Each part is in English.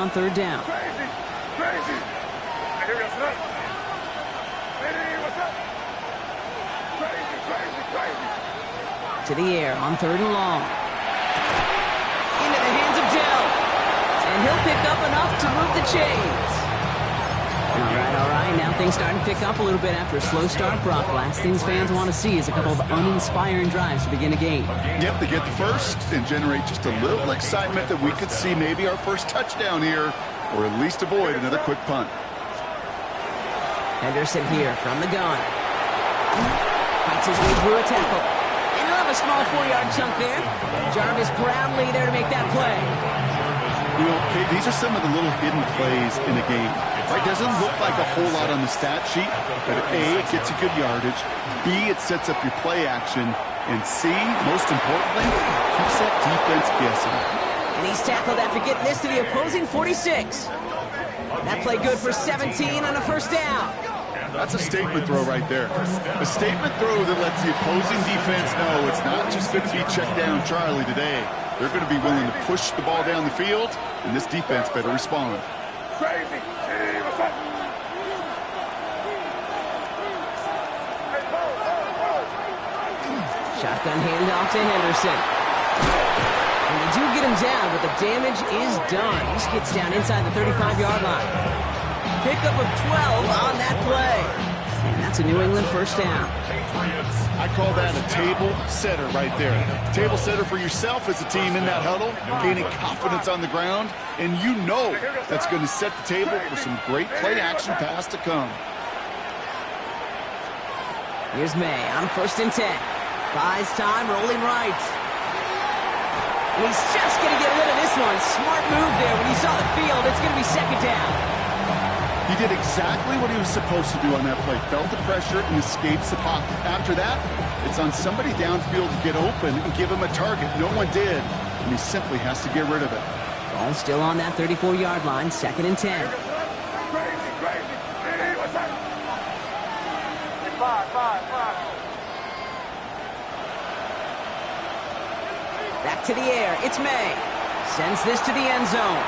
on third down. Crazy, crazy. Hey, here we go. Hey, what's up? Crazy, crazy, crazy. To the air on third and long. Into the hands of Dell. And he'll pick up enough to move the chains. All right. Now things starting to pick up a little bit after a slow start, Brock. Last things fans want to see is a couple of uninspiring drives to begin a game. Yep, they get the first and generate just a little excitement that we could see maybe our first touchdown here, or at least avoid another quick punt. Henderson here from the gun. Fights his way through a tackle. And he'll have a small 4-yard chunk there. Jarvis Brownlee there to make that play. You know, Kate, these are some of the little hidden plays in a game. Right, doesn't look like a whole lot on the stat sheet, but A, it gets you good yardage, B, it sets up your play action, and C, most importantly, keeps that defense guessing. And he's tackled after getting this to the opposing 46. That play good for 17 on a first down. That's a statement throw right there. A statement throw that lets the opposing defense know it's not just going to be check down Charlie today. They're going to be willing to push the ball down the field, and this defense better respond. Crazy. Hey, what's up? Shotgun handoff to Henderson. And they do get him down, but the damage is done. He just gets down inside the 35-yard line. Pickup of 12 on that play. And that's a New England first down. I call that a table setter right there. Table setter for yourself as a team in that huddle, gaining confidence on the ground, and you know that's going to set the table for some great play-action pass to come. Here's May on first and 10. Buys time, rolling right. And he's just going to get rid of this one. Smart move there when he saw the field. It's going to be second down. He did exactly what he was supposed to do on that play. Felt the pressure and escapes the pocket. After that, it's on somebody downfield to get open and give him a target. No one did, and he simply has to get rid of it. Ball still on that 34-yard line, second and 10. Crazy, crazy. Hey, what's up? Five. Back to the air, it's May. Sends this to the end zone.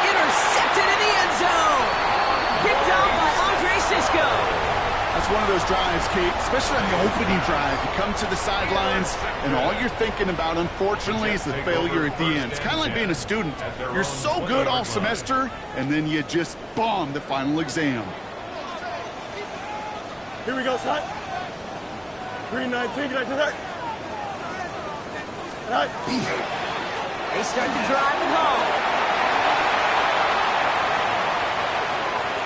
Intercepted in the end zone. Picked off by Andre Cisco. That's one of those drives, Kate, especially on the opening drive. You come to the sidelines, and all you're thinking about, unfortunately, is the failure at the end. It's kind of like being a student. You're so good all semester, and then you just bomb the final exam. Here we go, son. 319, can I do that? Right. They start to drive it home.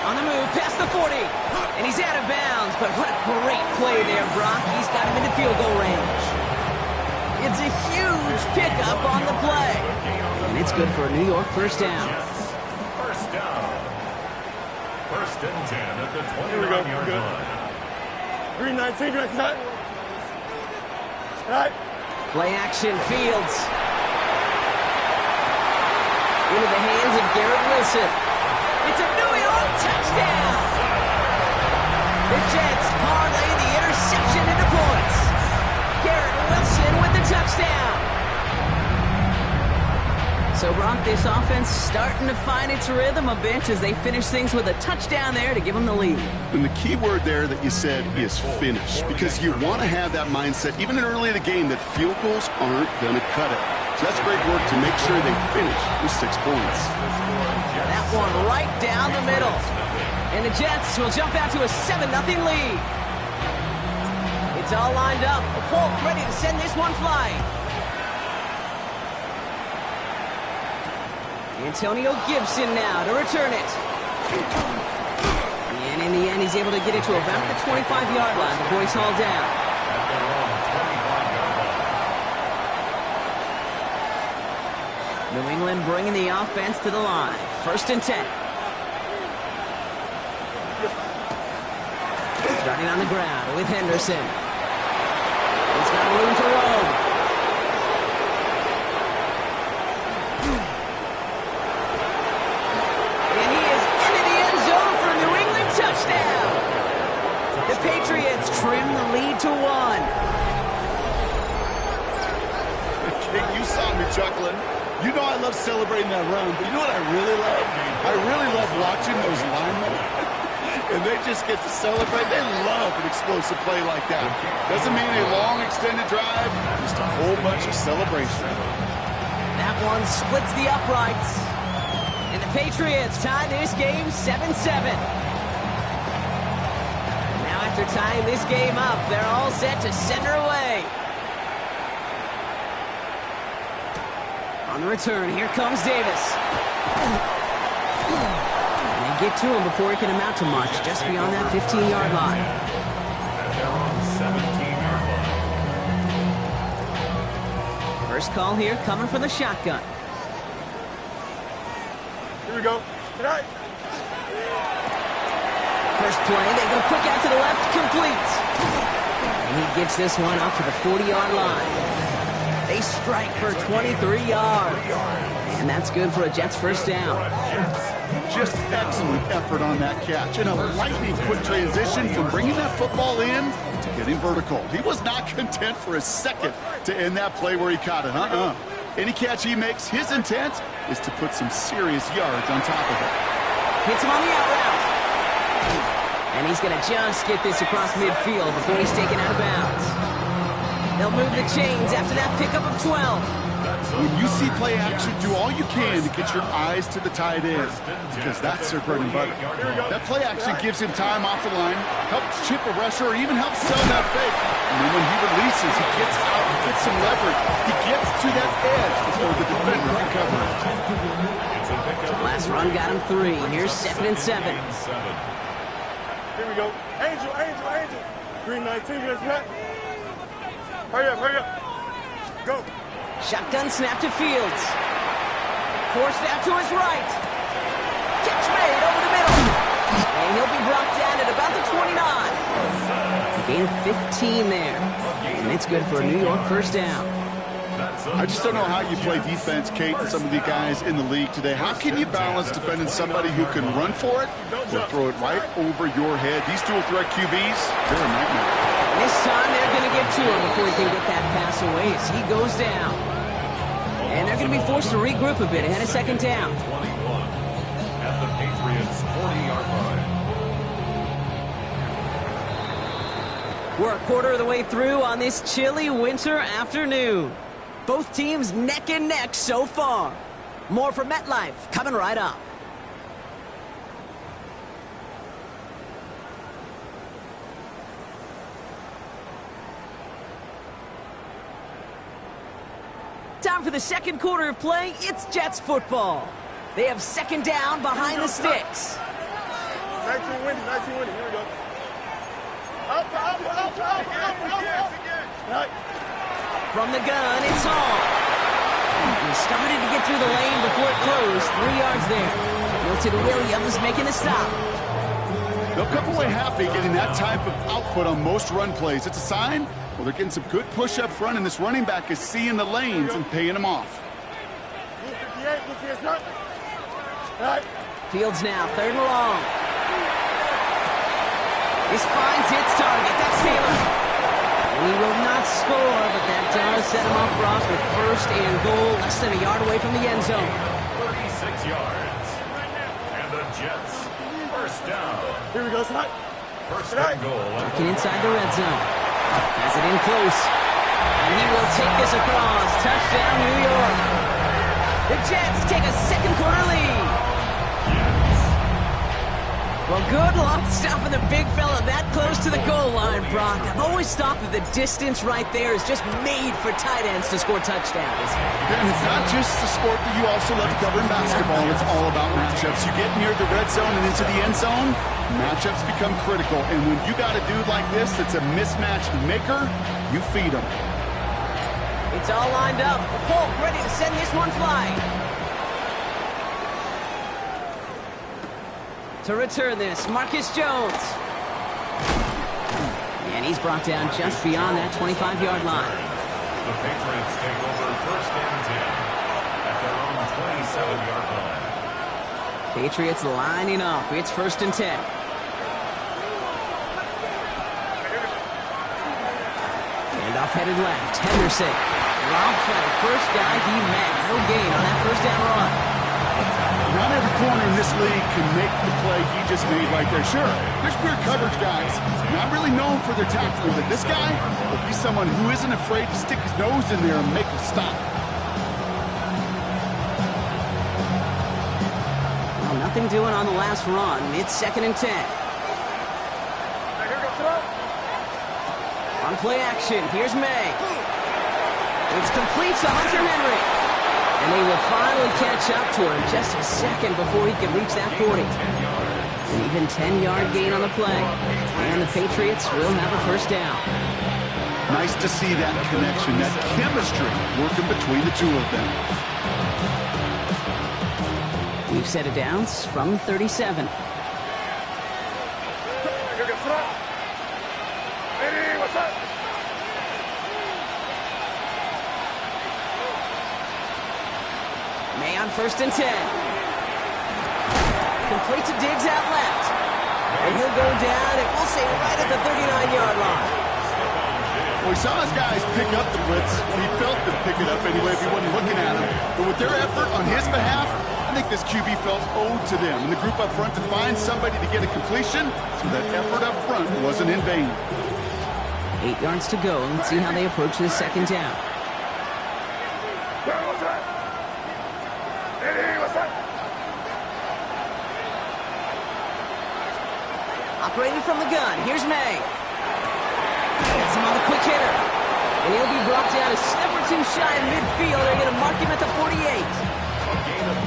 On the move, past the 40. And he's out of bounds, but what a great play there, Brock. He's got him into field goal range. It's a huge pickup on the play. And it's good for a New York first down. First down. First and 10 at the 29-yard line. 319, can I cut? Right. Play action, Fields. Into the hands of Garrett Wilson. It's a New York touchdown! The Jets parlay the interception into points. Garrett Wilson with the touchdown. So, Brock, this offense starting to find its rhythm a bit as they finish things with a touchdown there to give them the lead. And the key word there that you said is finish, because you want to have that mindset, even early in the game, that field goals aren't going to cut it. So that's great work to make sure they finish with 6 points. That one right down the middle. And the Jets will jump out to a 7-0 lead. It's all lined up. Folk ready to send this one flying. Antonio Gibson now to return it. And in the end, he's able to get it to about the 25-yard line before he's hauled down. New England bringing the offense to the line. First and 10. Starting on the ground with Henderson. He's got room to roam. And he is into the end zone for a New England touchdown. The Patriots trim the lead to 1. Kate, you saw me chuckling. You know I love celebrating that run, but you know what I really love? I really love watching those linemen. And they just get to celebrate. They love an explosive play like that. Doesn't mean a long extended drive, just a whole bunch of celebration. That one splits the uprights. And the Patriots tie this game 7-7. Now after tying this game up, they're all set to send her away. On the return, here comes Davis. And they get to him before he can amount to much, just beyond that 15-yard line. They're on 17-yard line. First call here coming from the shotgun. Here we go. Tonight. First play, they go quick out to the left, complete. And he gets this one up to the 40-yard line. They strike for 23 yards. And that's good for a Jets first down. Just excellent effort on that catch. And a lightning quick transition from bringing that football in to getting vertical. He was not content for a second to end that play where he caught it. Any catch he makes, his intent is to put some serious yards on top of it. Hits him on the out route. And he's going to just get this across midfield before he's taken out of bounds. They'll move the chains after that pickup of 12. When you see play action, do all you can to get your eyes to the tight end, because that's their bread and butter. That play action gives him time off the line, helps chip a rusher, or even helps sell that fake. And then when he releases, he gets out, he gets some leverage. He gets to that edge before the defender can cover it. Last run got him 3. Here's 2nd and 7. Here we go. Angel, Angel, Angel. Green 19, let's go. Hurry up, hurry up. Go. Shotgun snap to Fields. Forced out to his right. Catch made over the middle. And he'll be brought down at about the 29. Gain of 15 there. And it's good for a New York first down. I just don't know how you play defense, Kate, and some of the guys in the league today. How can you balance defending somebody who can run for it or throw it right over your head? These dual threat QBs, they're a nightmare. This time they're going to get to him before he can get that pass away as he goes down. And they're going to be forced to regroup a bit ahead of second down. 21 at the Patriots' 40-yard line. We're a quarter of the way through on this chilly winter afternoon. Both teams neck and neck so far. More from MetLife coming right up. Time for the second quarter of play. It's Jets football. They have second down behind the sticks. 19 winning, 19 winning. Here we go. Up, up, up, up, up. Right. From the gun, it's on. He started to get through the lane before it closed. 3 yards there. Milton Williams making the stop. They'll come away happy getting that type of output on most run plays. It's a sign, well, they're getting some good push up front, and this running back is seeing the lanes and paying them off. Right. Fields now, 3rd and long. This finds its target. That's Taylor. He will not score, but that does set him up, Brock, with 1st and goal, less than a yard away from the end zone. 36 yards. And the Jets, first down. Here we go, son. First and goal. Working inside the red zone. Has it in close. And he will take this across. Touchdown, New York. The Jets take a second quarter lead. Well, good luck stopping the big fella that close to the goal line, Brock. I've always thought that the distance right there is just made for tight ends to score touchdowns. And it's not just the sport that you also love to cover in basketball. It's all about matchups. You get near the red zone and into the end zone, matchups become critical. And when you got a dude like this that's a mismatch maker, you feed him. It's all lined up. Folk ready to send this one flying. To return this, Marcus Jones. And he's brought down just beyond that 25-yard line. The Patriots take over 1st and 10 at their own 27-yard line. Patriots lining up. It's 1st and 10. Handoff headed left. Henderson. Drops for the first guy he met. No gain on that first down run. Not every corner in this league can make the play he just made right there. Sure, there's pure coverage guys, not really known for their tackling, but this guy, he's someone who isn't afraid to stick his nose in there and make a stop. Well, nothing doing on the last run. It's 2nd and 10. On play action, here's May. It's complete to Hunter Henry. And they will finally catch up to him just a second before he can reach that 40. An even 10-yard gain on the play. And the Patriots will have a first down. Nice to see that connection, that chemistry working between the two of them. We've set it downs from 37. May on 1st and 10. Complete to Diggs out left. And he'll go down, and we'll say right at the 39-yard line. Well, we saw his guys pick up the blitz. He felt them pick it up anyway if he wasn't looking at him. But with their effort on his behalf, I think this QB felt owed to them. And the group up front to find somebody to get a completion, so that effort up front wasn't in vain. 8 yards to go. Let's see how they approach this 2nd down. Operating from the gun, here's May. Gets him on the quick hitter. And he'll be brought down a step or two shy of midfield. They're going to mark him at the 48.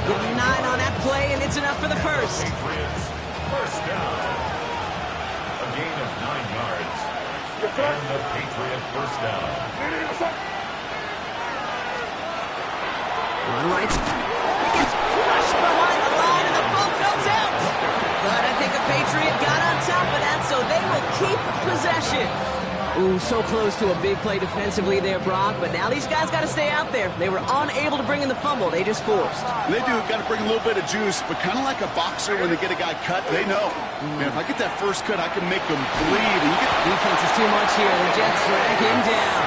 Give him 9 on that play, and it's enough for the first. First down. A gain of 9 yards. And the Patriot first down. Run right. He gets crushed behind the line, and the ball comes out. But I think a Patriot got on top of that, so they will keep possession. Ooh, so close to a big play defensively there, Brock. But now these guys got to stay out there. They were unable to bring in the fumble. They just forced. They do. Got to bring a little bit of juice, but kind of like a boxer when they get a guy cut, they know. Man, if I get that first cut, I can make him bleed. And you get defense is too much here. The Jets drag him down.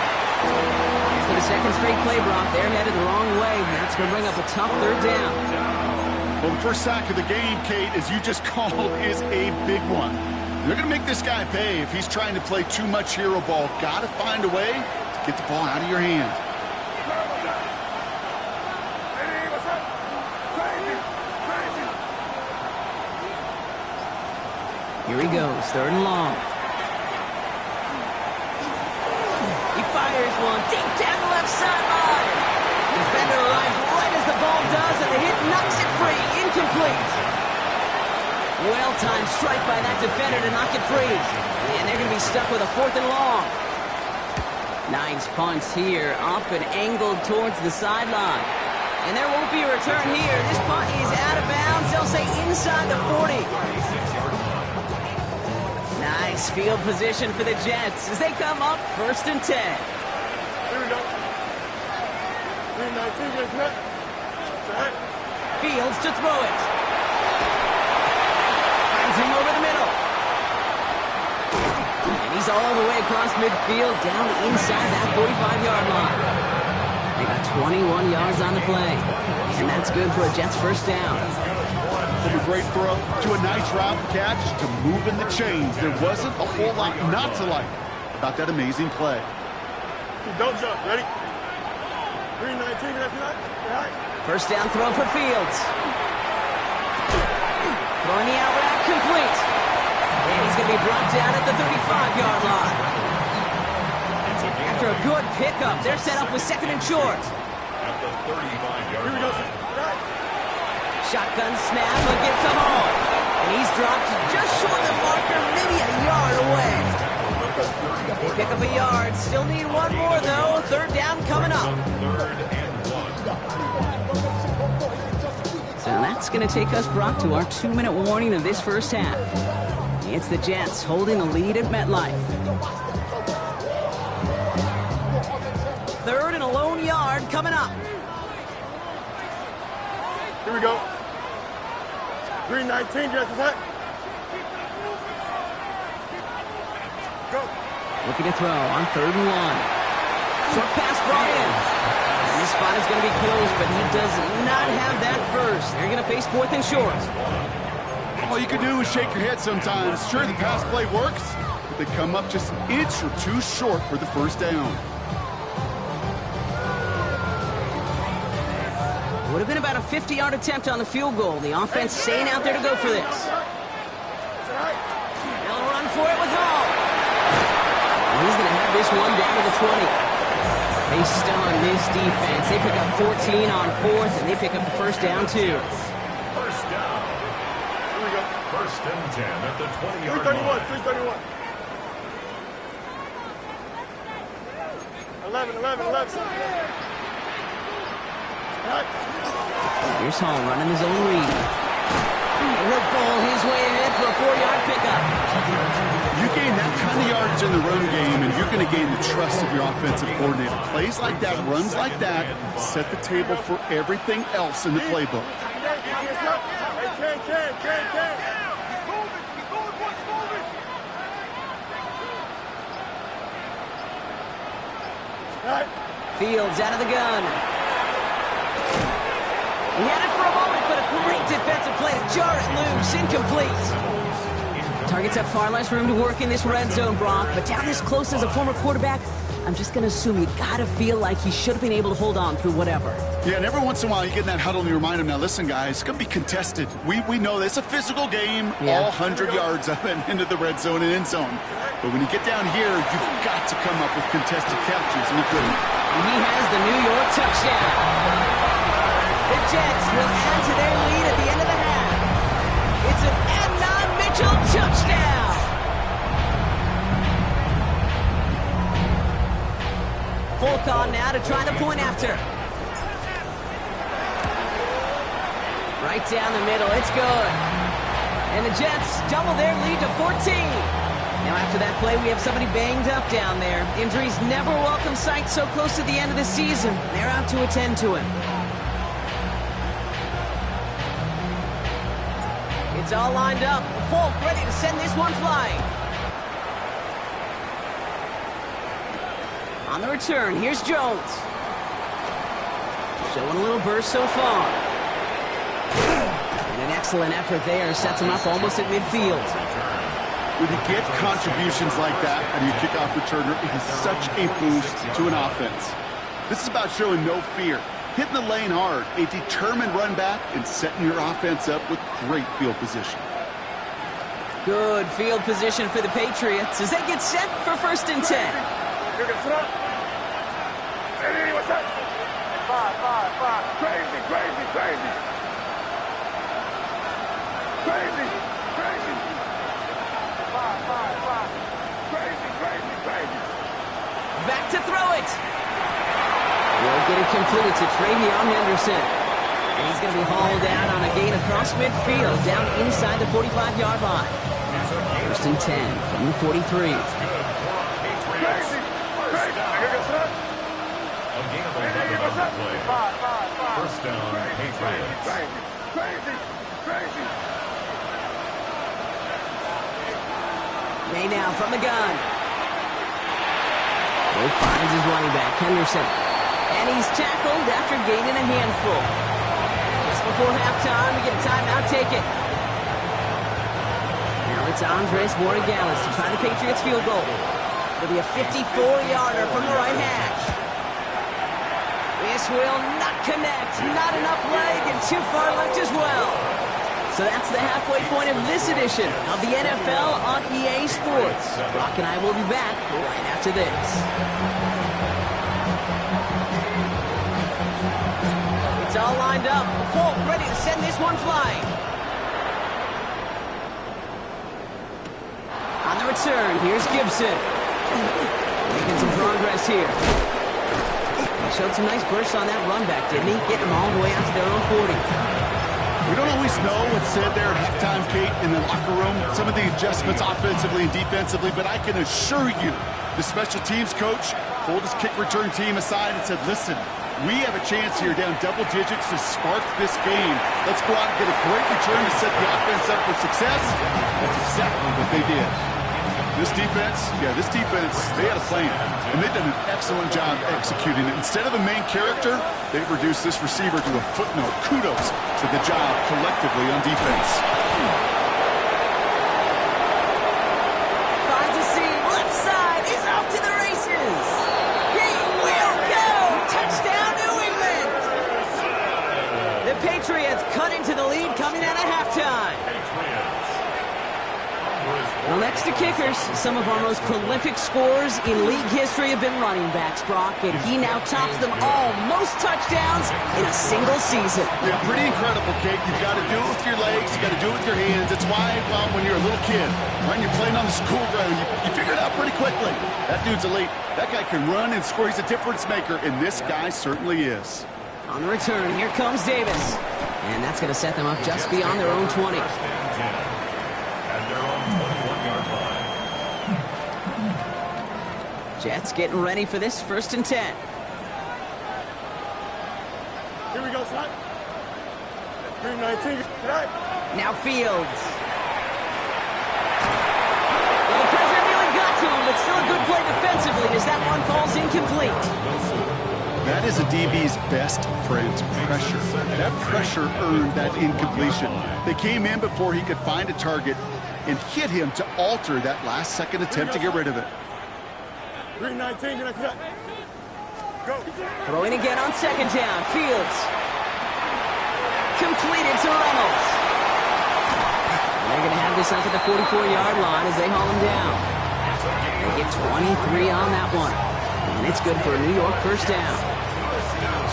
For the 2nd straight play, Brock, they're headed the wrong way. That's going to bring up a tough 3rd down. Well, the first sack of the game, Kate, as you just called, is a big one. They're going to make this guy pay if he's trying to play too much hero ball. Got to find a way to get the ball out of your hand. Here he goes, 3rd and long. He fires one deep down the left sideline. Defender arrives right as the ball does, and the hit knocks it free. Incomplete. Well-timed strike by that defender to knock it free. And they're going to be stuck with a 4th and long. Nice punt here, up and angled towards the sideline. And there won't be a return here. This punt is out of bounds. They'll say inside the 40. Nice field position for the Jets as they come up 1st and 10. Here we go. 3-19, yes, net. Fields to throw it. Finds him over the middle. And he's all the way across midfield down inside that 45-yard line. They got 21 yards on the play. And that's good for a Jets first down. From a great throw to a nice route catch to moving the chains. There wasn't a whole lot not to like about that amazing play. Don't jump. Ready? 3-19, that's not. First down throw for Fields. Throwing the out route complete. And he's going to be brought down at the 35-yard line. After a good pickup, they're set up with 2nd and short. At the 35-yard line. Shotgun snap, a give to Hall. And he's dropped just short of the marker, maybe a yard away. They pick up a yard. Still need one more, though. 3rd down coming up. 3rd and 1. So that's going to take us, Brock, to our 2-minute warning of this first half. It's the Jets holding the lead at MetLife. 3rd and a lone yard coming up. Here we go. 3-19, just ahead. Go. Looking to throw on 3rd and 1. Short pass brought in. This spot is going to be close, but he does not have that first. They're going to face 4th and short. All you can do is shake your head sometimes. Sure, the pass play works, but they come up just an inch or two short for the first down. Would have been about a 50-yard attempt on the field goal. The offense staying out there to go for this. They'll run for it with Hall. He's going to have this one down to the 20. They stun this defense. They pick up 14 on 4th, and they pick up the first down, too. First down. Here we go. First and 10 at the 20-yard line. 331. 11. Here's Hall running his own read. He'll ball his way ahead for a 4-yard pickup. You gain that kind of yardage in the run game, and you're going to gain the trust of your offensive coordinator. Plays like that, runs like that, set the table for everything else in the playbook. Fields out of the gun. He had it for a moment, but a great defensive play to jar it loose. Incomplete. Targets have far less room to work in this red zone, Brock, but down this close as a former quarterback, I'm just going to assume you got to feel like he should have been able to hold on through whatever. Yeah, and every once in a while you get in that huddle and you remind him, now listen, guys, it's going to be contested. We know this. It's a physical game, all 100 yards up and into the red zone and end zone. But when you get down here, you've got to come up with contested catches, and he couldn't. And he has the New York touchdown. The Jets will add to their lead at the end of the half. It's an Adnan Mitchell touchdown. Folk on now to try the point after. Right down the middle, it's good. And the Jets double their lead to 14. Now after that play, we have somebody banged up down there. Injuries never a welcome sight so close to the end of the season. They're out to attend to him. It's all lined up. Folk ready to send this one flying. On the return, here's Jones. Showing a little burst so far. And an excellent effort there sets him up almost at midfield. When you get contributions like that out of your kickoff returner, it is such a boost to an offense. This is about showing no fear, hitting the lane hard, a determined run back, and setting your offense up with great field position. Good field position for the Patriots as they get set for 1st and 10. Hey, what's up? 5. Crazy. Crazy. Back to throw it. Will get it completed to Travion Henderson. And he's going to be hauled out on a gain across midfield, down inside the 45-yard line. 1st and 10 from the 43. Crazy. A gain of 11 on the play. 1st down, Patriots. Crazy. May now from the gun. Will finds his running back, Henderson. And he's tackled after gaining a handful. Just before halftime, we get a timeout, take it. Now it's Andres Borregales to try the Patriots field goal. It'll be a 54-yarder from the right hash. This will not connect. Not enough leg and too far left as well. So that's the halfway point of this edition of the NFL on EA Sports. Brock and I will be back right after this. It's all lined up. Folk ready to send this one flying. On the return, here's Gibson. Making some progress here. He showed some nice bursts on that run back, didn't he? Getting them all the way out to their own 40. We don't always know what's said there at halftime, Kate, in the locker room. Some of the adjustments offensively and defensively, but I can assure you the special teams coach pulled his kick return team aside and said, listen, we have a chance here down double digits to spark this game. Let's go out and get a great return to set the offense up for success. That's exactly what they did. This defense, they had a plan, and they've done an excellent job executing it. Instead of a main character, they've reduced this receiver to a footnote. Kudos to the job collectively on defense. Finds a seam, left side, he's off to the races. He will go! Touchdown, New England! The Patriots cut into the lead coming out of halftime. Well, next to kickers, some of our most prolific scorers in league history have been running backs, Brock, and he now tops them all. Most touchdowns in a single season. Yeah, pretty incredible, Kate. You've got to do it with your legs. You've got to do it with your hands. It's why, well, when you're a little kid, when you're playing on the school ground, you figure it out pretty quickly. That dude's elite. That guy can run and score. He's a difference maker, and this guy certainly is. On the return, here comes Davis. And that's going to set them up just beyond their own 20. Jets getting ready for this 1st and 10. Here we go, son. 319. Now Fields. Well, the pressure nearly got to him, but still a good play defensively as that one falls incomplete. That is a DB's best friend, pressure. That pressure earned that incompletion. They came in before he could find a target and hit him to alter that last-second attempt to get rid of it. 319, go. Throwing again on 2nd down. Fields. Completed to Reynolds. And they're going to have this up at the 44-yard line as they haul him down. They get 23 on that one. And it's good for a New York 1st down.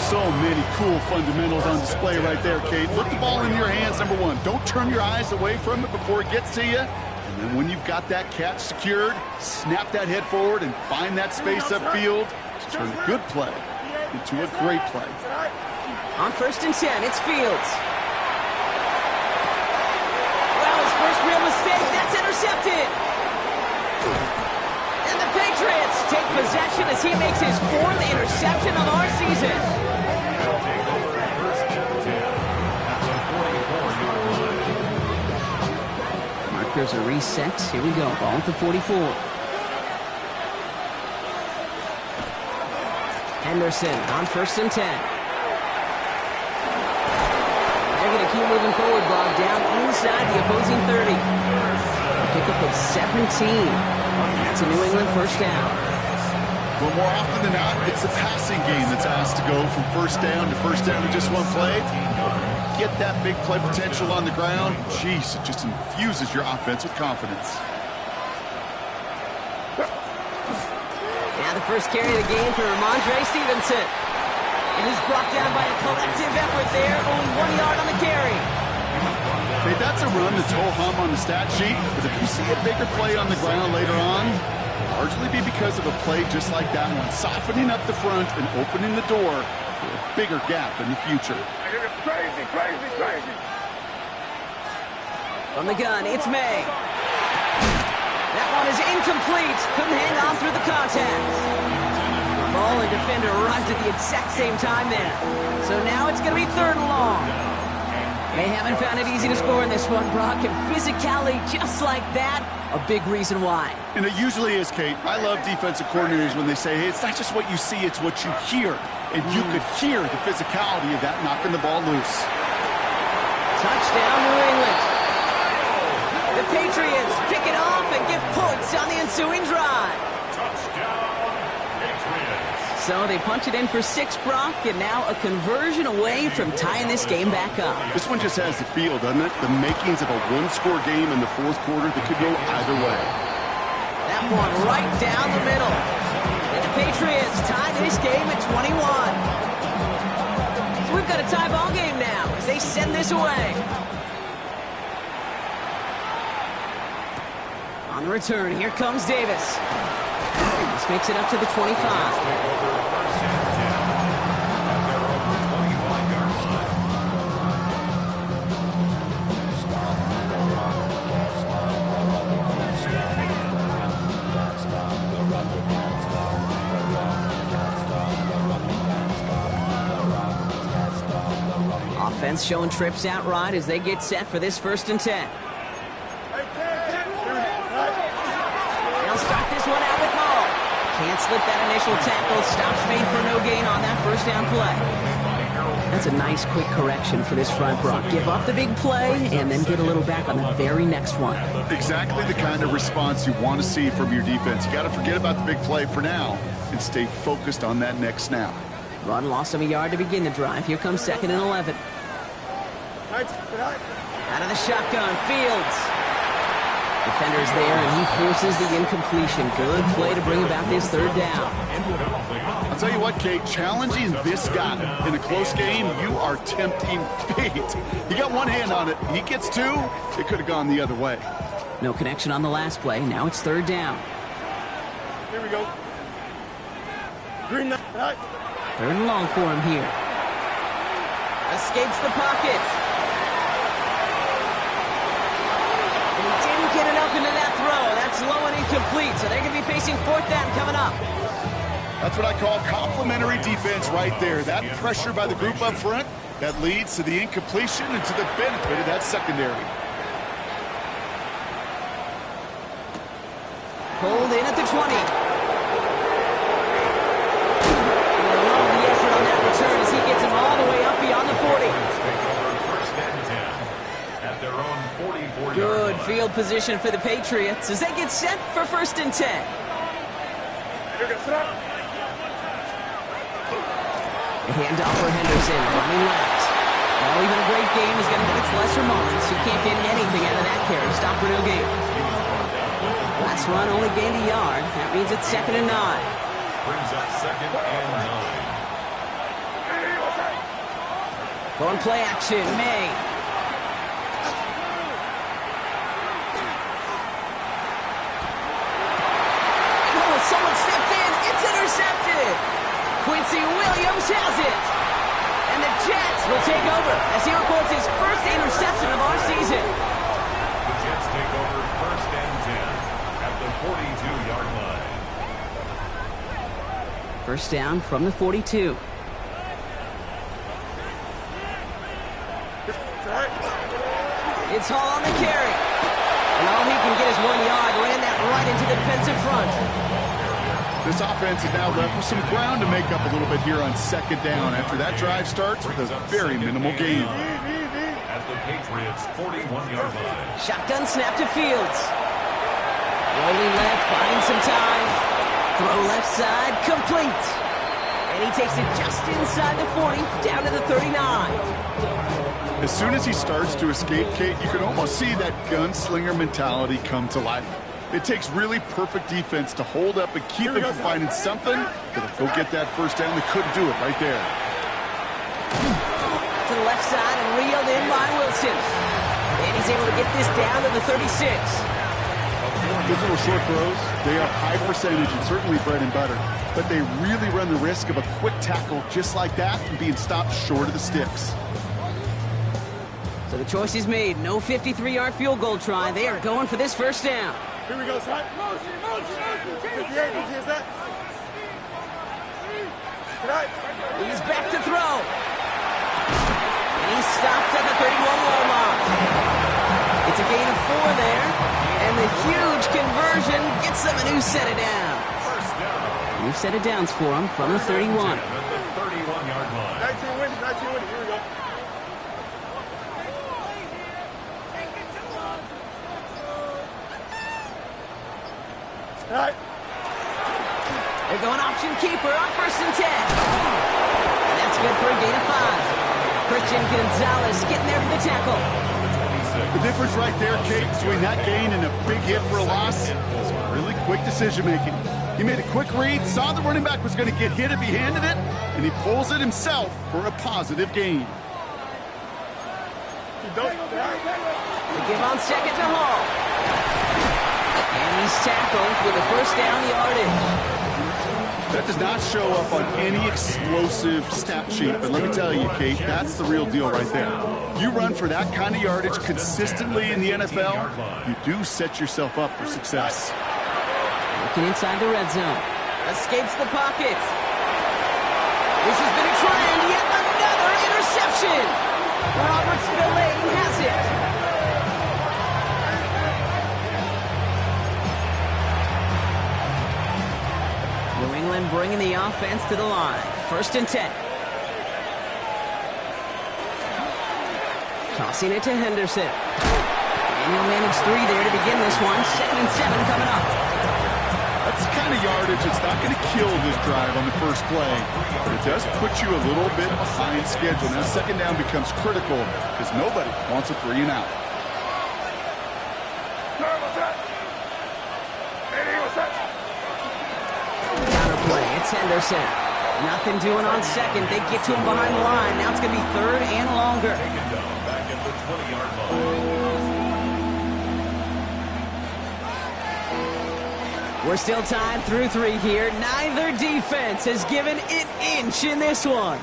So many cool fundamentals on display right there, Kate. Put the ball in your hands, number one. Don't turn your eyes away from it before it gets to you. And then when you've got that catch secured, snap that head forward and find that space upfield to turn a good play into a great play. On 1st and 10, it's Fields. Well, his first real mistake, that's intercepted. And the Patriots take possession as he makes his 4th interception of our season. Markers are reset. Here we go. Ball at the 44. Henderson on 1st and 10. They're going to keep moving forward, Bob, down inside the opposing 30. Pickup of 17. That's a New England 1st down. Well, more often than not, it's the passing game that's asked to go from 1st down to 1st down to just one play. Get that big play potential on the ground. Jeez, it just infuses your offense with confidence. Now the first carry of the game for Ramondre Stevenson. And he's brought down by a collective effort there. Only 1 yard on the carry. Hey, that's a run that's ho-hum on the stat sheet, but if you see a bigger play on the ground later on, largely be because of a play just like that one, softening up the front and opening the door for a bigger gap in the future. Crazy, crazy, crazy. From the gun, it's May. That one is incomplete. Couldn't hang on through the contact. Ball and defender arrived at the exact same time there. So now it's going to be 3rd and long. They haven't found it easy to score in this one, Brock, and physicality just like that, a big reason why. And it usually is, Kate. I love defensive coordinators when they say, hey, it's not just what you see, it's what you hear. And you could hear the physicality of that knocking the ball loose. Touchdown, New England. The Patriots pick it off and get points on the ensuing drive. So they punch it in for 6, Brock, and now a conversion away from tying this game back up. This one just has the feel, doesn't it? The makings of a one-score game in the 4th quarter that could go either way. That one right down the middle. And the Patriots tie this game at 21. So we've got a tie ball game now as they send this away. On the return, here comes Davis. This makes it up to the 25. Offense showing trips out right as they get set for this 1st and 10. start this one out with Hall. Can't slip that initial tackle. Stops made for no gain on that first down play. That's a nice quick correction for this front, Brock. Give up the big play and then get a little back on the very next one. Exactly the kind of response you want to see from your defense. You got to forget about the big play for now and stay focused on that next snap. Run lost him a yard to begin the drive. Here comes 2nd and 11. Out of the shotgun, Fields. Defender's there, and he forces the incompletion. Good play to bring about this 3rd down. I'll tell you what, Kate, challenging this guy in a close game, you are tempting fate. He got one hand on it. He gets 2. It could have gone the other way. No connection on the last play. Now it's 3rd down. Here we go. Green light. 3rd and long for him here. Escapes the pocket. And he didn't get enough into that throw. That's low and incomplete, so they're going to be facing 4th down coming up. That's what I call complementary defense right there. That pressure by the group up front, that leads to the incompletion and to the benefit of that secondary. Pulled in at the 20. I love the effort on that return as he gets him all the way up beyond the 40. First and 10 at their own 44-yard Good line. field position for the Patriots as they get set for 1st and 10. The handoff for Henderson, running left. Well, even a great game is going to have its lesser moments. You can't get anything out of that carry. Stop for no gain. Last run only gained a yard. That means it's 2nd and 9. Brings up 2nd and 9. Going play action, May. Oh, someone stepped in. It's intercepted. Quincy Williams has it. And the Jets will take over as he records his first interception of our season. The Jets take over 1st and 10 at the 42-yard line. First down from the 42. It's Hall on the carry. And all he can get is 1 yard. Land that right into the defensive front. This offense is now left with some ground to make up a little bit here on 2nd down after that drive starts with a very minimal gain. At the Patriots' 41-yard line. Shotgun snap to Fields. Rolling left, buying some time. Throw left side, complete. And he takes it just inside the 40, down to the 39. As soon as he starts to escape, Kate, you can almost see that gunslinger mentality come to life. It takes really perfect defense to hold up and keep him from finding something that'll go get that first down. They couldn't do it right there. To the left side and reeled in by Wilson. And he's able to get this down to the 36. Those little short throws, they are high percentage and certainly bread and butter. But they really run the risk of a quick tackle just like that and being stopped short of the sticks. So the choice is made. No 53-yard field goal try. They are going for this first down. Here we go, son. Motion. 58, is that? He's back to throw. And he stopped at the 31-yard line. It's a gain of 4 there. And the huge conversion gets them a new set of downs. First down. New set of downs for him from the 31. At the 31-yard line. 19 wins. Here we go. All right. They're going option keeper on 1st and 10. And that's good for a gain of 5. Christian Gonzalez getting there for the tackle. The difference right there, Kate, between that gain and a big hit for a loss is really quick decision-making. He made a quick read, saw the running back was going to get hit if he handed it, and he pulls it himself for a positive gain. They give on 2nd to Hall. And he's tackled with a first down yardage. That does not show up on any explosive stat sheet, but let me tell you, Kate, that's the real deal right there. You run for that kind of yardage consistently in the NFL, you do set yourself up for success. Looking inside the red zone. Escapes the pocket. This has been a trend. Yet another interception. Robert Spillane has it. bringing the offense to the line. 1st and 10. Tossing it to Henderson. And he'll manage 3 there to begin this one. 2nd and 7 coming up. That's the kind of yardage it's not going to kill this drive on the first play, but it does put you a little bit behind schedule. Now 2nd down becomes critical because nobody wants a 3 and out. Counter play, it's Henderson. Nothing doing on 2nd. They get to him behind the line. Now it's going to be 3rd and longer. Back at the 20-yard line. We're still tied through 3 here. Neither defense has given an inch in this one.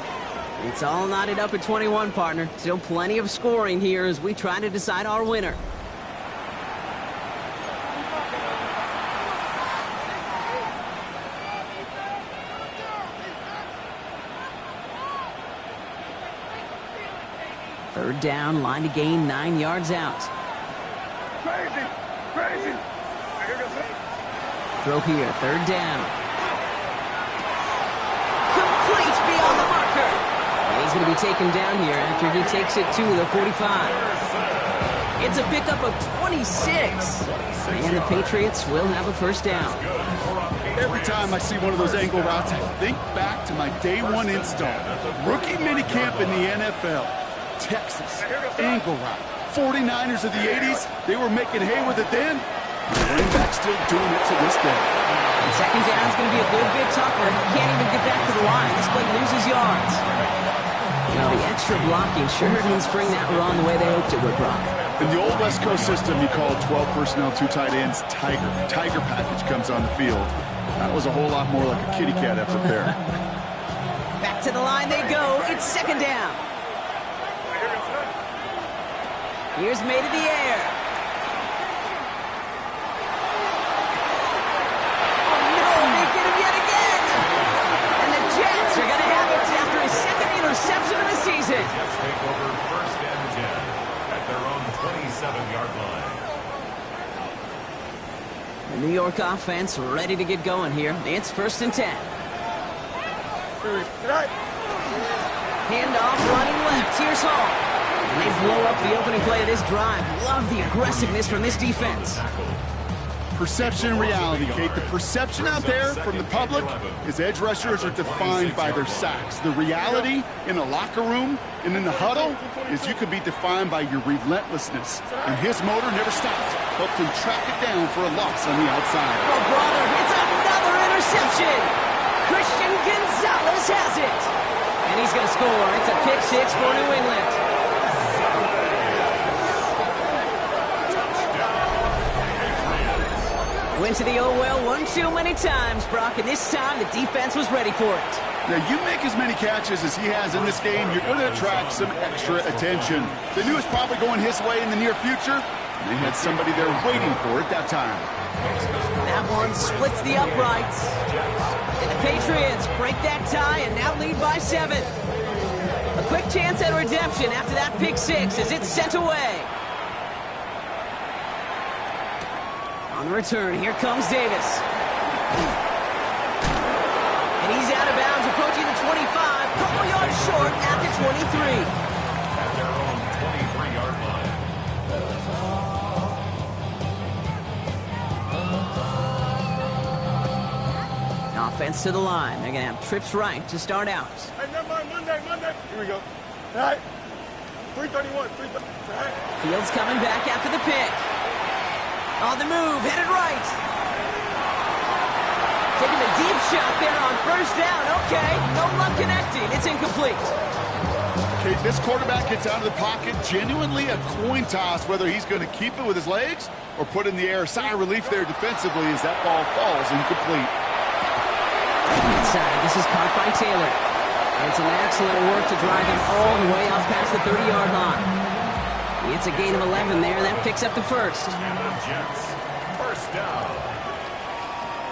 It's all knotted up at 21, partner. Still plenty of scoring here as we try to decide our winner. Third down, line to gain 9 yards out. Crazy! Crazy! Throw here, 3rd down. Complete beyond the marker. And he's going to be taken down here after he takes it to the 45. It's a pickup of 26. And the Patriots will have a 1st down. Every time I see one of those angle routes, I think back to my day 1 install. Rookie minicamp in the NFL. Texas, angle route. 49ers of the 80s, they were making hay with it then. The running back still doing it to this day. And 2nd down is going to be a good bit tougher. Can't even get back to the line. This play loses yards. Well, the extra blocking sure didn't spring that run the way they hoped it would, Brock. In the old West Coast system, you called 12 personnel, 2 tight ends, Tiger. Tiger package comes on the field. That was a whole lot more like a kitty cat effort there. Back to the line they go. It's 2nd down. Here's made in the air. Oh no, they get him yet again. And the Jets are going to have it after his 2nd interception of the season. Jets take over 1st and 10 at their own 27-yard line. The New York offense ready to get going here. It's 1st and 10. Handoff running left. Here's Hall. And they blow up the opening play of this drive. Love the aggressiveness from this defense. Perception and reality, Kate. The perception out there from the public is edge rushers are defined by their sacks. The reality in a locker room and in the huddle is you could be defined by your relentlessness. And his motor never stopped. Helped him track it down for a loss on the outside. Oh, brother, it's another interception. Christian Gonzalez has it. And he's going to score. It's a pick 6 for New England. Went to the oh-well one too many times, Brock, and this time the defense was ready for it. Now, you make as many catches as he has in this game, you're going to attract some extra attention. They knew it was probably going his way in the near future. They had somebody there waiting for it that time. That one splits the uprights. And the Patriots break that tie and now lead by 7. A quick chance at redemption after that pick 6 as it's sent away. On the return, here comes Davis. And he's out of bounds, approaching the 25. Couple yards short at the 23. At their own 23-yard line. Offense to the line. They're going to have trips right to start out. Hey, never mind, Monday. Here we go. All right. 331, 331. All right. Fields coming back after the pick. On the move, headed right. Taking a deep shot there on 1st down. Okay, no luck connecting. It's incomplete. Okay, this quarterback gets out of the pocket. Genuinely a coin toss whether he's going to keep it with his legs or put it in the air. Sigh of relief there defensively as that ball falls incomplete. Inside, this is caught by Taylor. And some excellent work to drive him all the way up past the 30-yard line. It's a gain of 11 there. That picks up the 1st. And the Jets, 1st down.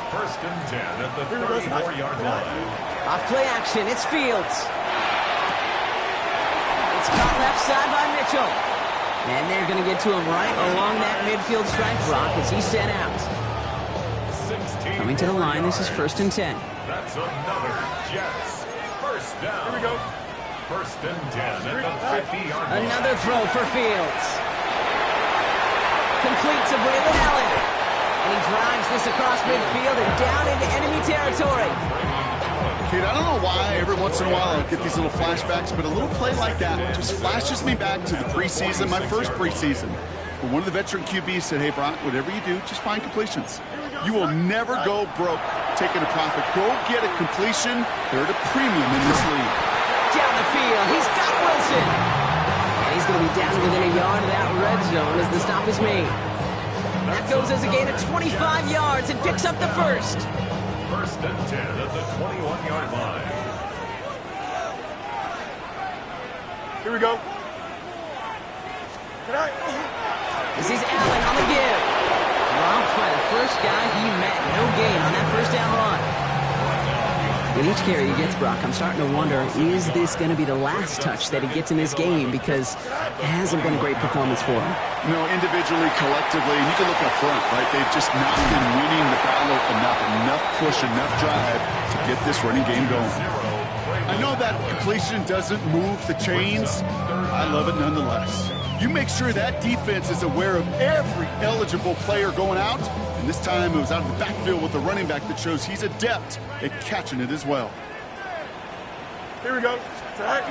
1st and 10 at the 34-yard line. Off play action. It's Fields. It's caught left side by Mitchell. And they're going to get to him right along that midfield stripe, Brock, as he's set out. 16 Coming to the line, this is 1st and 10. That's another Jets. First down. Here we go. First and 10 at the 50-yard line. Another throw for Fields. Complete to Braylon Allen. And he drives this across midfield and down into enemy territory. Kid, I don't know why every once in a while I get these little flashbacks, but a little play like that just flashes me back to the preseason, my first preseason. When one of the veteran QBs said, hey, Brock, whatever you do, just find completions. You will never go broke taking a profit. Go get a completion. They're at a premium in this league. Down the field, he's got Wilson. And he's going to be down within a yard of that red zone as the stop is made. That goes as a gain of 25 yards and picks up the first. First and 10 at the 21-yard line. Here we go. This is Allen on the give. Dropped by the first guy he met. No gain on that first down run. With each carry he gets, Brock, I'm starting to wonder, is this going to be the last touch that he gets in this game? Because it hasn't been a great performance for him. No, individually, collectively, and you can look up front, right? They've just not been winning the battle enough push, enough drive to get this running game going. I know that completion doesn't move the chains. I love it nonetheless. You make sure that defense is aware of every eligible player going out. And this time it was out of the backfield with the running back that shows he's adept at catching it as well. Here we go. Down.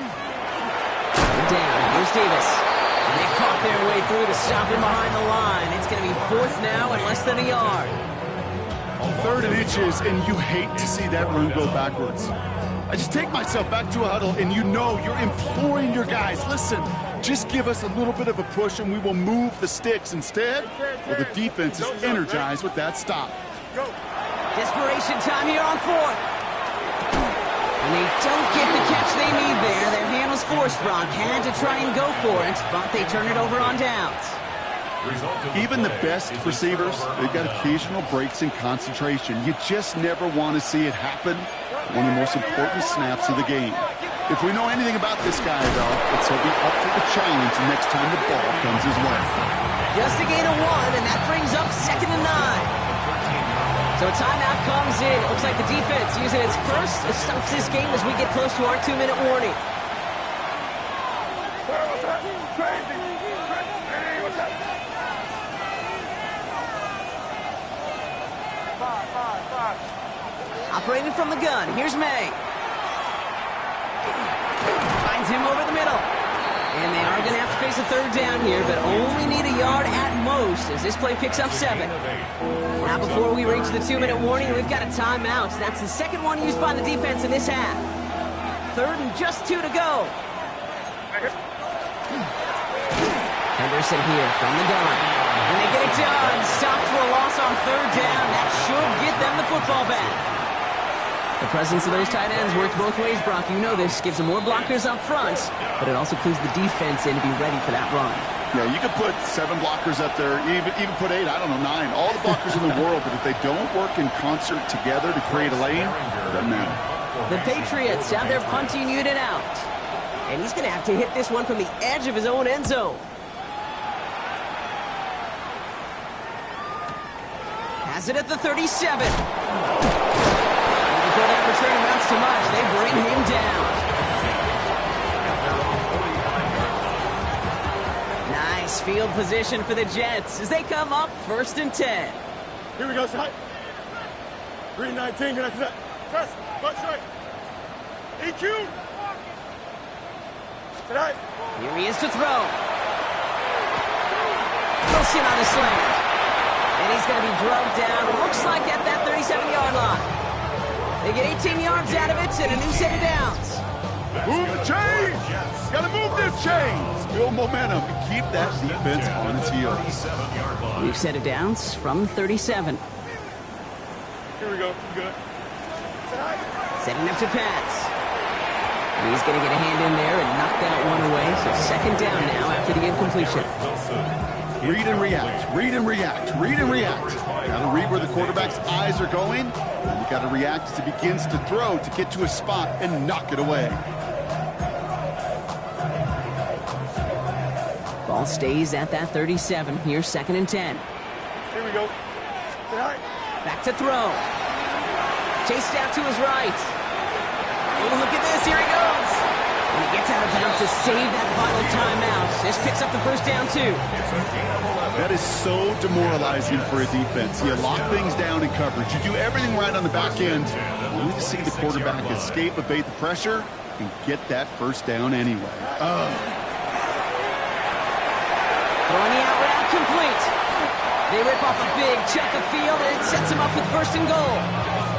Here's Davis. And they caught their way through to stop him behind the line. It's going to be 4th now and less than a yard. 3rd and inches, and you hate to see that run go backwards. I just take myself back to a huddle, and you know you're imploring your guys, listen, just give us a little bit of a push and we will move the sticks. Instead, well, the defense is energized with that stop. Desperation time here on 4th. And they don't get the catch they need there. Their hand was forced, Brock. Had to try and go for it, but they turn it over on downs. Even the best receivers, they've got occasional breaks in concentration. You just never want to see it happen. One of the most important snaps of the game. If we know anything about this guy, though, it's he'll be up for the challenge next time the ball comes his way. Just a gain of 1, and that brings up 2nd and 9. So a timeout comes in. It looks like the defense using its first. It stops this game as we get close to our 2-minute warning. Operating from the gun, here's May. Finds him over the middle. And they are going to have to face a 3rd down here, but only need a yard at most as this play picks up 7. Now before we reach the 2-minute warning, we've got a timeout. That's the 2nd one used by the defense in this half. 3rd and just 2 to go. Henderson here from the gun. And they get it done. Stopped for a loss on 3rd down. That should get them the football back. The presence of those tight ends works both ways, Brock. You know this. Gives them more blockers up front, but it also clues the defense in to be ready for that run. Yeah, you could put 7 blockers up there, even put 8, I don't know, 9. All the blockers in the world, but if they don't work in concert together to create a lane, it doesn't matter. The Patriots have their punting unit out. And he's going to have to hit this one from the edge of his own end zone. Has it at the 37. Before that return amounts to much, they bring him down. Nice field position for the Jets as they come up 1st and 10. Here we go, side. 3-19, gonna press, butt straight. EQ. Tonight. Here he is to throw. Wilson on the slant. And he's going to be drugged down, looks like at that 37-yard line. They get 18 yards out of it and a new set of downs. Move the chains! Gotta move this chains! Build momentum and keep that defense on its heels. New set of downs from 37. Here we go. Good. Setting up to pass. And he's going to get a hand in there and knock that one away. So 2nd down now after the incompletion. Read and react, read and react, read and react. Gotta read where the quarterback's eyes are going. And you gotta react as he begins to throw to get to a spot and knock it away. Ball stays at that 37. Here's 2nd and 10. Here we go. Back to throw. Chased out to his right. Oh, look at this. Here he goes. And he gets out of bounds to save that final timeout. This picks up the first down, too. That is so demoralizing for a defense. You lock things down in coverage. You do everything right on the back end. You need to see the quarterback escape, evade the pressure, and get that first down anyway. Throwing the out route complete. They rip off a big chunk of field, and it sets him up with first and goal.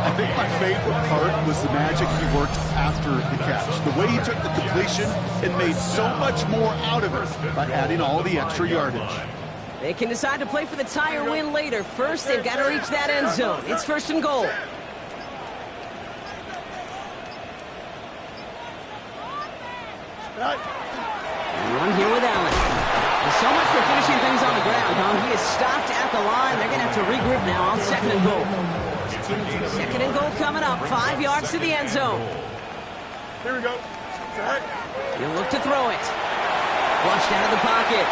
I think my favorite part was the magic he worked after the catch. The way he took the completion and made so much more out of it by adding all the extra yardage. They can decide to play for the tie or win later. First, they've got to reach that end zone. It's first and goal. Run here with Allen. There's so much for finishing things on the ground, huh? He is stopped at the line. They're going to have to regroup now on second and goal. Second and goal coming up. 5 yards to the end zone. Here we go. He'll look to throw it. Flushed out of the pocket.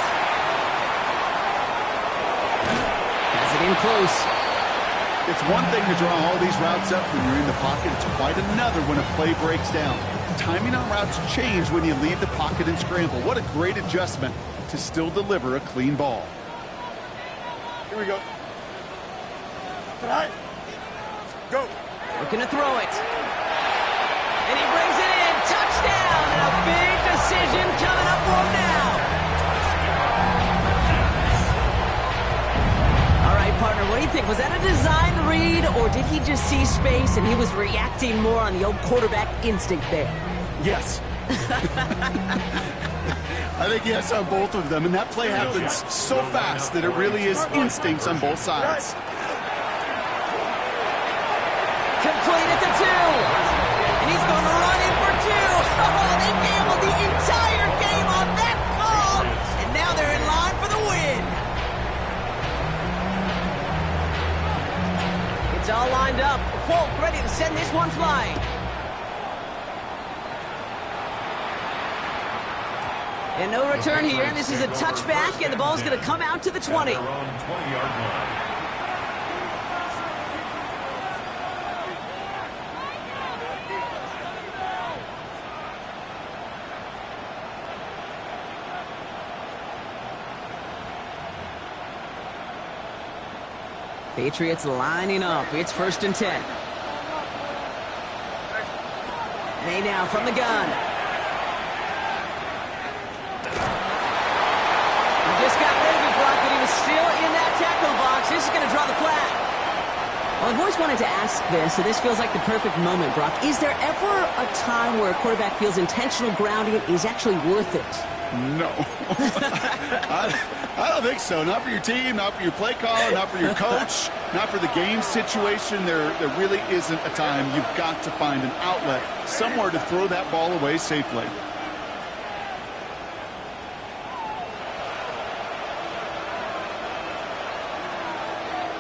Has it in close. It's one thing to draw all these routes up when you're in the pocket. It's quite another when a play breaks down. Timing on routes change when you leave the pocket and scramble. What a great adjustment to still deliver a clean ball. Here we go. Tonight. Go. Looking to throw it. And he brings it in. Touchdown. And a big decision coming up for him now. All right, partner, what do you think? Was that a design read, or did he just see space and he was reacting more on the old quarterback instinct there? Yes. I think yes on both of them, and that play happens so fast that it really is instincts on both sides. Complete at the 2. And he's going to run in for 2. Oh, they gambled the entire game on that call. And now they're in line for the win. It's all lined up. Folk ready to send this one flying. And no return here. This is a touchback, and the ball's going to come out to the 20. Their own 20-yard line. Patriots lining up. It's first and 10. May now from the gun. He just got rid of it, Brock, but he was still in that tackle box. This is going to draw the flag. Well, I've always wanted to ask this, so this feels like the perfect moment, Brock. Is there ever a time where a quarterback feels intentional grounding is actually worth it? No. I don't think so. Not for your team, not for your play caller, not for your coach, not for the game situation. There really isn't a time. You've got to find an outlet, somewhere to throw that ball away safely.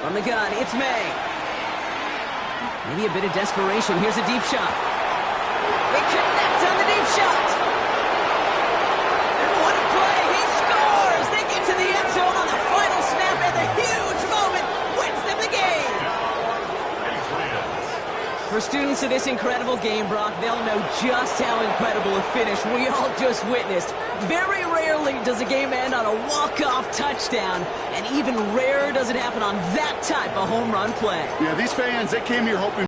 From the gun, it's May. Maybe a bit of desperation. Here's a deep shot. They connect on the deep shot. And what a play. He scores. They get to the end zone on the final snap, and the huge moment wins them the game. For students of this incredible game, Brock, they'll know just how incredible a finish we all just witnessed. Very rarely does a game end on a walk-off touchdown, and even rarer does it happen on that type of home run play. Yeah, these fans, they came here hoping